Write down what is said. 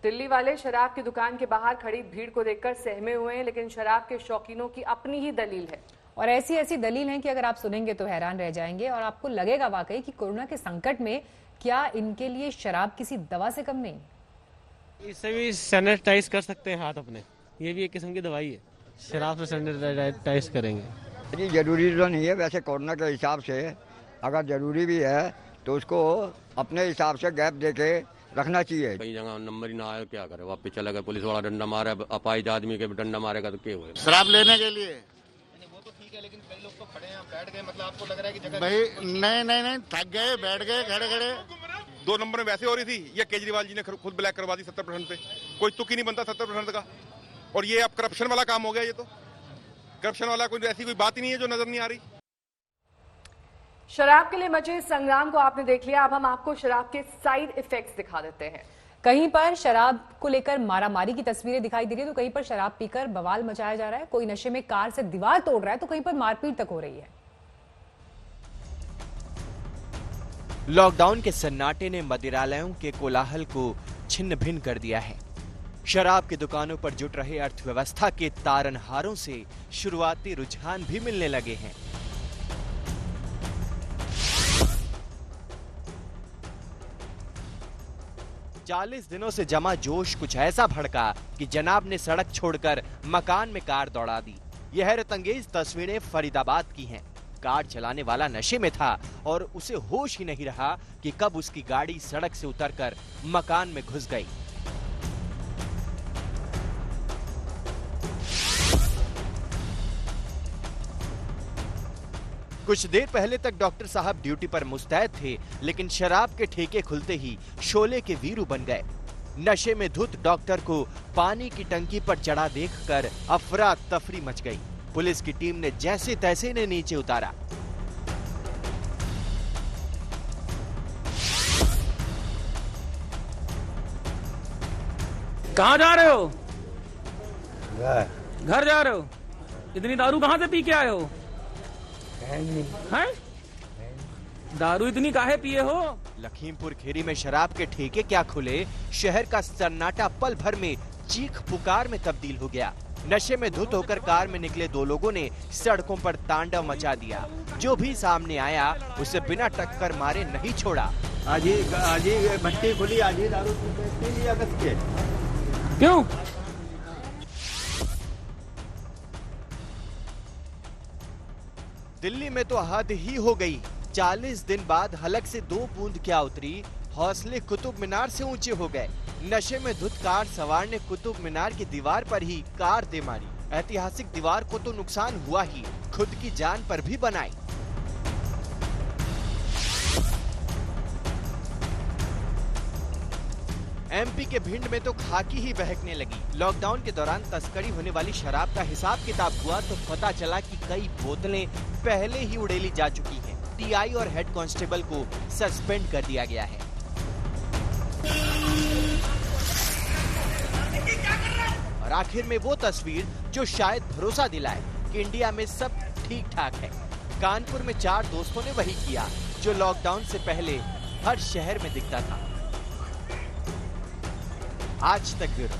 दिल्ली वाले शराब की दुकान के बाहर खड़ी भीड़ को देखकर सहमे हुए हैं, लेकिन शराब के शौकीनों की अपनी ही दलील है। और ऐसी ऐसी दलील है कि अगर आप सुनेंगे तो हैरान रह जाएंगे और आपको लगेगा वाकई कि कोरोना के संकट में क्या इनके लिए शराब किसी दवा से कम नहीं। इससे भी सैनिटाइज कर सकते हैं हाथ अपने, ये भी एक किस्म की दवाई है। शराब से सैनिटाइज करेंगे। जरूरी तो नहीं है, वैसे कोरोना के हिसाब से अगर जरूरी भी है तो उसको अपने हिसाब से गैप देके रखना चाहिए। कई जगह नंबर ही ना आया, क्या करे, वापस चला गया, पुलिस वाला डंडा मारा, अपाहिज आदमी के डंडा मारेगा तो क्या होगा। शराब लेने के लिए वो तो ठीक है, लेकिन कई लोग तो खड़े हैं, बैठ गए, मतलब आपको लग रहा है कि जगह भाई नहीं थक गए, बैठ गए, खड़े 2 नंबर में वैसे हो रही थी, ये केजरीवाल जी ने खुद ब्लैक करवा दी 70% पे। कोई तुक ही नहीं बनता 70% का, और ये अब करप्शन वाला काम हो गया। ये तो करप्शन वाला कोई ऐसी कोई बात ही नहीं है जो नजर नहीं आ रही। शराब के लिए मचे संग्राम को आपने देख लिया, अब हम आपको शराब के साइड इफेक्ट्स दिखा देते हैं। कहीं पर शराब को लेकर मारामारी की तस्वीरें दिखाई दे रही है, तो कहीं पर शराब पीकर बवाल मचाया जा रहा है। कोई नशे में कार से दीवार तोड़ रहा है, तो कहीं पर मारपीट तक हो रही है। लॉकडाउन के सन्नाटे ने मदिरालयों के कोलाहल को छिन्न भिन्न कर दिया है। शराब की दुकानों पर जुट रहे अर्थव्यवस्था के तारनहारों से शुरुआती रुझान भी मिलने लगे हैं। चालीस दिनों से जमा जोश कुछ ऐसा भड़का कि जनाब ने सड़क छोड़कर मकान में कार दौड़ा दी। यह हैरतअंगेज तस्वीरें फरीदाबाद की हैं। कार चलाने वाला नशे में था और उसे होश ही नहीं रहा कि कब उसकी गाड़ी सड़क से उतरकर मकान में घुस गई। कुछ देर पहले तक डॉक्टर साहब ड्यूटी पर मुस्तैद थे, लेकिन शराब के ठेके खुलते ही शोले के वीरू बन गए। नशे में धुत डॉक्टर को पानी की टंकी पर चढ़ा देखकर अफरा तफरी मच गई। पुलिस की टीम ने जैसे तैसे इन्हें नीचे उतारा। कहाँ जा रहे हो? घर जा रहे हो? इतनी दारू कहाँ से पी के आए हो? हैं? दारू इतनी काहे पिए हो? लखीमपुर खीरी में शराब के ठेके क्या खुले, शहर का सन्नाटा पल भर में चीख पुकार में तब्दील हो गया। नशे में धुत होकर कार में निकले 2 लोगों ने सड़कों पर तांडव मचा दिया। जो भी सामने आया उसे बिना टक्कर मारे नहीं छोड़ा। आज ही भट्टी खुली, आज ही दारू पी लिया करके। क्यों? दिल्ली में तो हद ही हो गई। 40 दिन बाद हलक से 2 बूंद क्या उतरी, हौसले कुतुब मीनार से ऊंचे हो गए। नशे में धुत कार सवार ने कुतुब मीनार की दीवार पर ही कार दे मारी। ऐतिहासिक दीवार को तो नुकसान हुआ ही, खुद की जान पर भी बनाई। एमपी के भिंड में तो खाकी ही बहकने लगी। लॉकडाउन के दौरान तस्करी होने वाली शराब का हिसाब किताब हुआ तो पता चला कि कई बोतलें पहले ही उड़ेली जा चुकी हैं। टीआई और हेड कांस्टेबल को सस्पेंड कर दिया गया है। और आखिर में वो तस्वीर जो शायद भरोसा दिलाए कि इंडिया में सब ठीक ठाक है। कानपुर में 4 दोस्तों ने वही किया जो लॉकडाउन से पहले हर शहर में दिखता था। आज तक ब्यूरो।